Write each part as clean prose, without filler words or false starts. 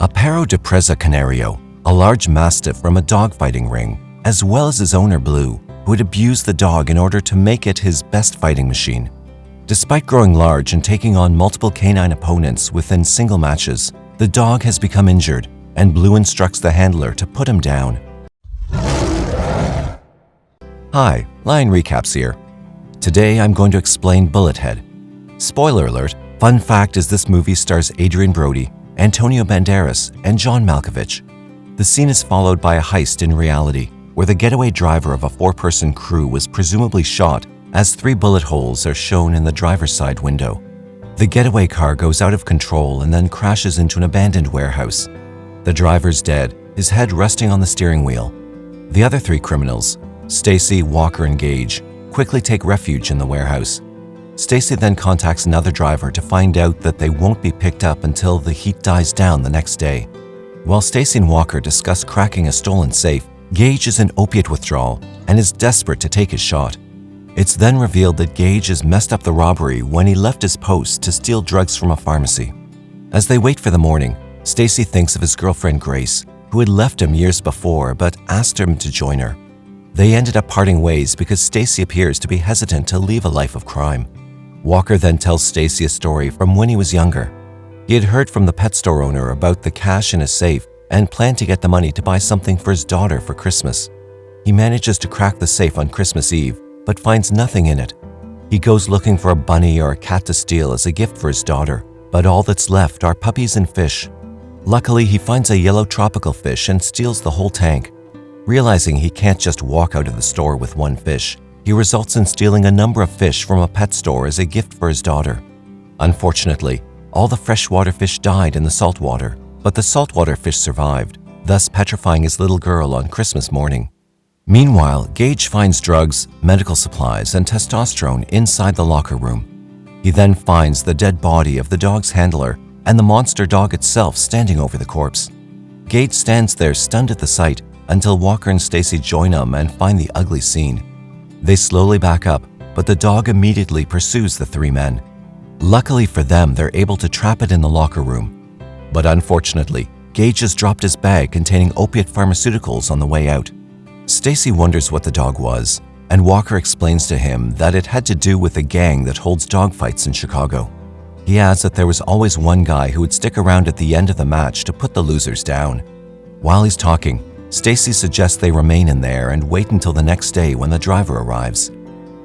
A Perro de Presa Canario, a large mastiff from a dogfighting ring, as well as his owner Blue, who had abused the dog in order to make it his best fighting machine. Despite growing large and taking on multiple canine opponents within single matches, the dog has become injured, and Blue instructs the handler to put him down. Hi, Lion Recaps here. Today I'm going to explain Bullethead. Spoiler alert, fun fact is this movie stars Adrian Brody, Antonio Banderas, and John Malkovich. The scene is followed by a heist in reality, where the getaway driver of a 4-person crew was presumably shot as 3 bullet holes are shown in the driver's side window. The getaway car goes out of control and then crashes into an abandoned warehouse. The driver's dead, his head resting on the steering wheel. The other 3 criminals, Stacy, Walker, and Gage, quickly take refuge in the warehouse. Stacy then contacts another driver to find out that they won't be picked up until the heat dies down the next day. While Stacy and Walker discuss cracking a stolen safe, Gage is in opiate withdrawal and is desperate to take his shot. It's then revealed that Gage has messed up the robbery when he left his post to steal drugs from a pharmacy. As they wait for the morning, Stacy thinks of his girlfriend Grace, who had left him years before but asked him to join her. They ended up parting ways because Stacy appears to be hesitant to leave a life of crime. Walker then tells Stacy a story from when he was younger. He had heard from the pet store owner about the cash in his safe and planned to get the money to buy something for his daughter for Christmas. He manages to crack the safe on Christmas Eve, but finds nothing in it. He goes looking for a bunny or a cat to steal as a gift for his daughter, but all that's left are puppies and fish. Luckily, he finds a yellow tropical fish and steals the whole tank. Realizing he can't just walk out of the store with 1 fish, he results in stealing a number of fish from a pet store as a gift for his daughter. Unfortunately, all the freshwater fish died in the saltwater, but the saltwater fish survived, thus petrifying his little girl on Christmas morning. Meanwhile, Gage finds drugs, medical supplies, and testosterone inside the locker room. He then finds the dead body of the dog's handler and the monster dog itself standing over the corpse. Gage stands there stunned at the sight until Walker and Stacy join him and find the ugly scene. They slowly back up, but the dog immediately pursues the 3 men. Luckily for them, they're able to trap it in the locker room. But unfortunately, Gage has dropped his bag containing opiate pharmaceuticals on the way out. Stacy wonders what the dog was, and Walker explains to him that it had to do with a gang that holds dogfights in Chicago. He adds that there was always one guy who would stick around at the end of the match to put the losers down. While he's talking, Stacy suggests they remain in there and wait until the next day when the driver arrives.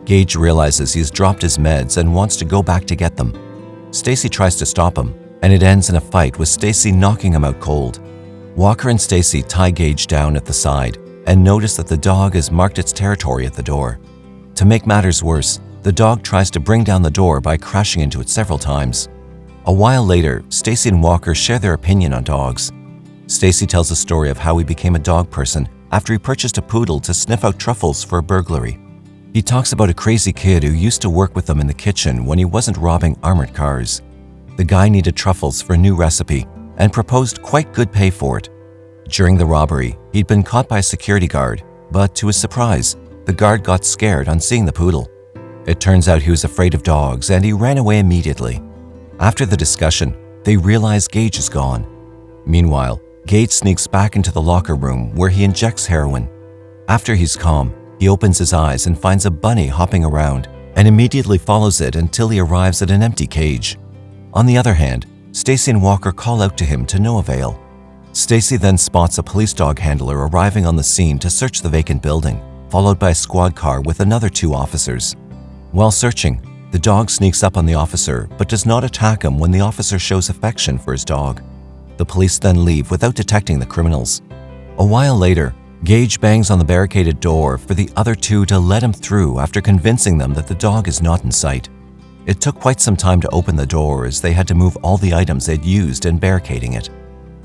Gage realizes he's dropped his meds and wants to go back to get them. Stacy tries to stop him, and it ends in a fight with Stacy knocking him out cold. Walker and Stacy tie Gage down at the side and notice that the dog has marked its territory at the door. To make matters worse, the dog tries to bring down the door by crashing into it several times. A while later, Stacy and Walker share their opinion on dogs. Stacy tells a story of how he became a dog person after he purchased a poodle to sniff out truffles for a burglary. He talks about a crazy kid who used to work with them in the kitchen when he wasn't robbing armored cars. The guy needed truffles for a new recipe and proposed quite good pay for it. During the robbery, he'd been caught by a security guard, but to his surprise, the guard got scared on seeing the poodle. It turns out he was afraid of dogs and he ran away immediately. After the discussion, they realize Gage is gone. Meanwhile, Gage sneaks back into the locker room where he injects heroin. After he's calm, he opens his eyes and finds a bunny hopping around and immediately follows it until he arrives at an empty cage. On the other hand, Stacy and Walker call out to him to no avail. Stacy then spots a police dog handler arriving on the scene to search the vacant building, followed by a squad car with another 2 officers. While searching, the dog sneaks up on the officer but does not attack him when the officer shows affection for his dog. The police then leave without detecting the criminals. A while later, Gage bangs on the barricaded door for the other 2 to let him through after convincing them that the dog is not in sight. It took quite some time to open the door as they had to move all the items they'd used in barricading it.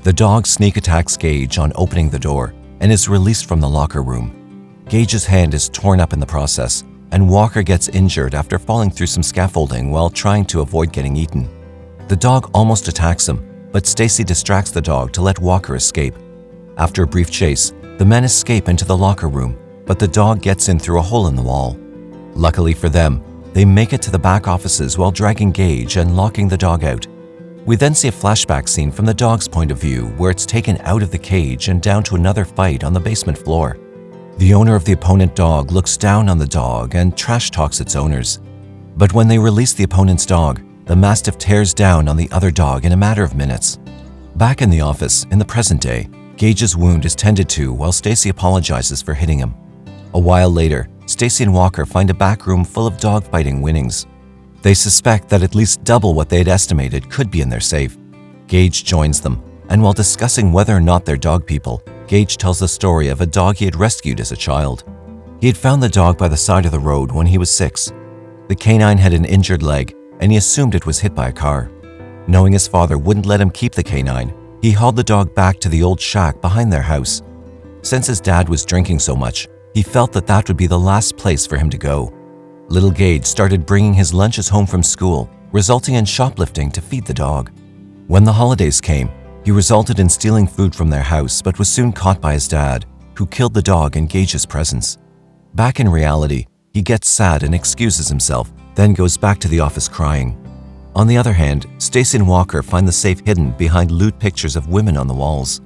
The dog sneak attacks Gage on opening the door and is released from the locker room. Gage's hand is torn up in the process, and Walker gets injured after falling through some scaffolding while trying to avoid getting eaten. The dog almost attacks him, but Stacy distracts the dog to let Walker escape. After a brief chase, the men escape into the locker room, but the dog gets in through a hole in the wall. Luckily for them, they make it to the back offices while dragging Gage and locking the dog out. We then see a flashback scene from the dog's point of view where it's taken out of the cage and down to another fight on the basement floor. The owner of the opponent dog looks down on the dog and trash talks its owners. But when they release the opponent's dog, the Mastiff tears down on the other dog in a matter of minutes. Back in the office, in the present day, Gage's wound is tended to while Stacy apologizes for hitting him. A while later, Stacy and Walker find a back room full of dogfighting winnings. They suspect that at least double what they had estimated could be in their safe. Gage joins them, and while discussing whether or not they're dog people, Gage tells the story of a dog he had rescued as a child. He had found the dog by the side of the road when he was 6. The canine had an injured leg, and he assumed it was hit by a car. Knowing his father wouldn't let him keep the canine, he hauled the dog back to the old shack behind their house. Since his dad was drinking so much, he felt that that would be the last place for him to go. Little Gage started bringing his lunches home from school, resulting in shoplifting to feed the dog. When the holidays came, he resulted in stealing food from their house but was soon caught by his dad, who killed the dog in Gage's presence. Back in reality, he gets sad and excuses himself, then goes back to the office crying. On the other hand, Stacy and Walker find the safe hidden behind lewd pictures of women on the walls.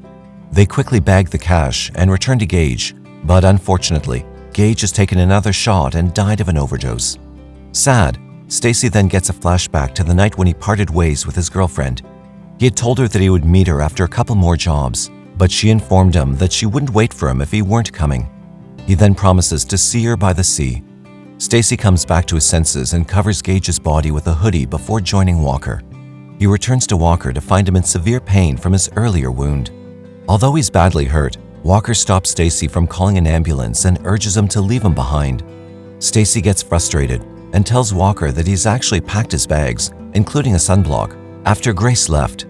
They quickly bag the cash and return to Gage, but unfortunately, Gage has taken another shot and died of an overdose. Sad, Stacy then gets a flashback to the night when he parted ways with his girlfriend. He had told her that he would meet her after a couple more jobs, but she informed him that she wouldn't wait for him if he weren't coming. He then promises to see her by the sea. Stacy comes back to his senses and covers Gage's body with a hoodie before joining Walker. He returns to Walker to find him in severe pain from his earlier wound. Although he's badly hurt, Walker stops Stacy from calling an ambulance and urges him to leave him behind. Stacy gets frustrated and tells Walker that he's actually packed his bags, including a sunblock, after Grace left.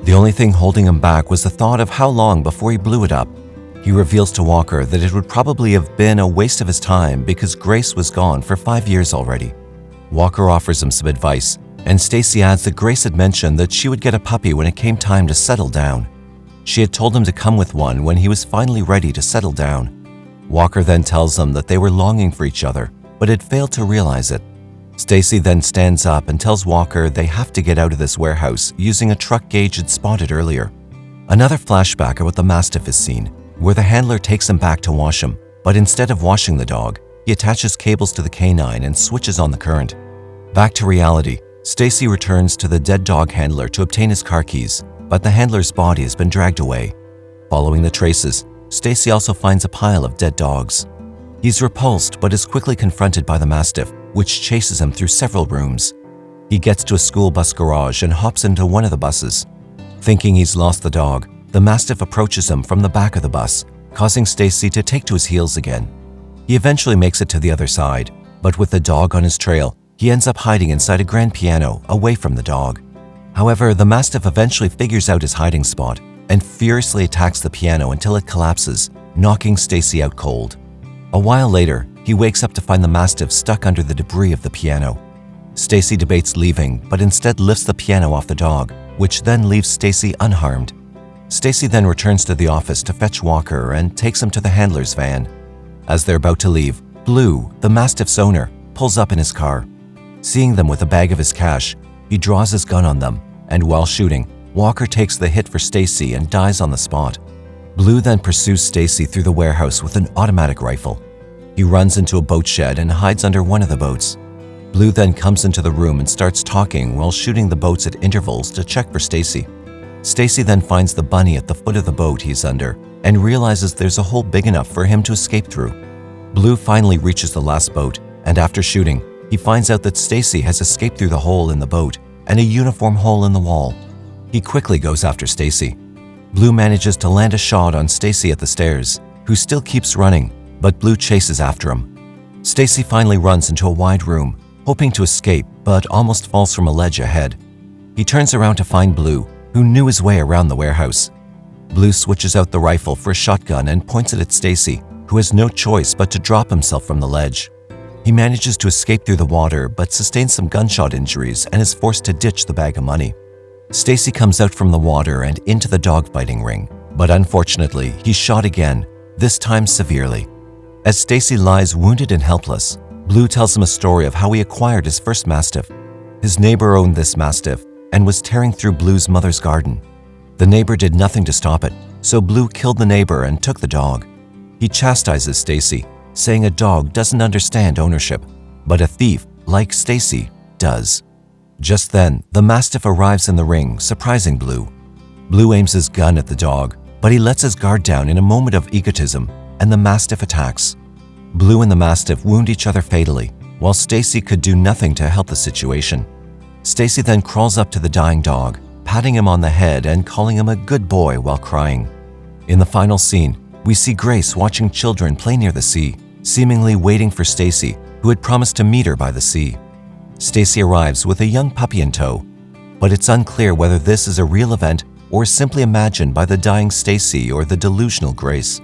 The only thing holding him back was the thought of how long before he blew it up. He reveals to Walker that it would probably have been a waste of his time because Grace was gone for 5 years already. Walker offers him some advice, and Stacy adds that Grace had mentioned that she would get a puppy when it came time to settle down. She had told him to come with one when he was finally ready to settle down. Walker then tells them that they were longing for each other, but had failed to realize it. Stacy then stands up and tells Walker they have to get out of this warehouse using a truck Gage had spotted earlier. Another flashback of what the Mastiff is seen, where the handler takes him back to wash him, but instead of washing the dog, he attaches cables to the canine and switches on the current. Back to reality, Stacy returns to the dead dog handler to obtain his car keys, but the handler's body has been dragged away. Following the traces, Stacy also finds a pile of dead dogs. He's repulsed but is quickly confronted by the Mastiff, which chases him through several rooms. He gets to a school bus garage and hops into one of the buses. Thinking he's lost the dog, the Mastiff approaches him from the back of the bus, causing Stacy to take to his heels again. He eventually makes it to the other side, but with the dog on his trail, he ends up hiding inside a grand piano away from the dog. However, the Mastiff eventually figures out his hiding spot and furiously attacks the piano until it collapses, knocking Stacy out cold. A while later, he wakes up to find the Mastiff stuck under the debris of the piano. Stacy debates leaving, but instead lifts the piano off the dog, which then leaves Stacy unharmed. Stacy then returns to the office to fetch Walker and takes him to the handler's van. As they're about to leave, Blue, the Mastiff's owner, pulls up in his car. Seeing them with a bag of his cash, he draws his gun on them, and while shooting, Walker takes the hit for Stacy and dies on the spot. Blue then pursues Stacy through the warehouse with an automatic rifle. He runs into a boat shed and hides under one of the boats. Blue then comes into the room and starts talking while shooting the boats at intervals to check for Stacy. Stacy then finds the bunny at the foot of the boat he's under and realizes there's a hole big enough for him to escape through. Blue finally reaches the last boat, and after shooting, he finds out that Stacy has escaped through the hole in the boat and a uniform hole in the wall. He quickly goes after Stacy. Blue manages to land a shot on Stacy at the stairs, who still keeps running, but Blue chases after him. Stacy finally runs into a wide room, hoping to escape, but almost falls from a ledge ahead. He turns around to find Blue, who knew his way around the warehouse. Blue switches out the rifle for a shotgun and points it at Stacy, who has no choice but to drop himself from the ledge. He manages to escape through the water but sustains some gunshot injuries and is forced to ditch the bag of money. Stacy comes out from the water and into the dogfighting ring, but unfortunately, he's shot again, this time severely. As Stacy lies wounded and helpless, Blue tells him a story of how he acquired his first Mastiff. His neighbor owned this Mastiff, and was tearing through Blue's mother's garden. The neighbor did nothing to stop it, so Blue killed the neighbor and took the dog. He chastises Stacy, saying a dog doesn't understand ownership, but a thief, like Stacy, does. Just then, the Mastiff arrives in the ring, surprising Blue. Blue aims his gun at the dog, but he lets his guard down in a moment of egotism, and the Mastiff attacks. Blue and the Mastiff wound each other fatally, while Stacy could do nothing to help the situation. Stacy then crawls up to the dying dog, patting him on the head and calling him a good boy while crying. In the final scene, we see Grace watching children play near the sea, seemingly waiting for Stacy, who had promised to meet her by the sea. Stacy arrives with a young puppy in tow, but it's unclear whether this is a real event or simply imagined by the dying Stacy or the delusional Grace.